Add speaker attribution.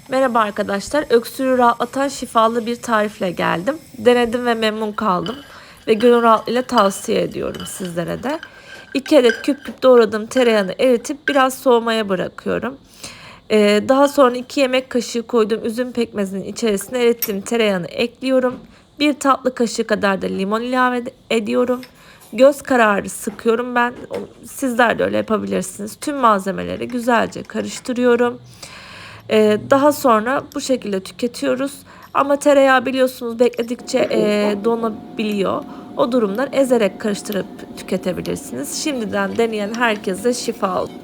Speaker 1: Merhaba arkadaşlar. Öksürüğü rahatlatan şifalı bir tarifle geldim. Denedim ve memnun kaldım. Ve gönül rahatlığıyla tavsiye ediyorum sizlere de. 2 adet küp küp doğradığım tereyağını eritip biraz soğumaya bırakıyorum. Daha sonra 2 yemek kaşığı koyduğum üzüm pekmezinin içerisine erittiğim tereyağını ekliyorum. 1 tatlı kaşığı kadar da limon ilave ediyorum. Göz kararı sıkıyorum ben. Sizler de öyle yapabilirsiniz. Tüm malzemeleri güzelce karıştırıyorum. Daha sonra bu şekilde tüketiyoruz. Ama tereyağı biliyorsunuz bekledikçe donabiliyor. O durumdan ezerek karıştırıp tüketebilirsiniz. Şimdiden deneyen herkese şifa olsun.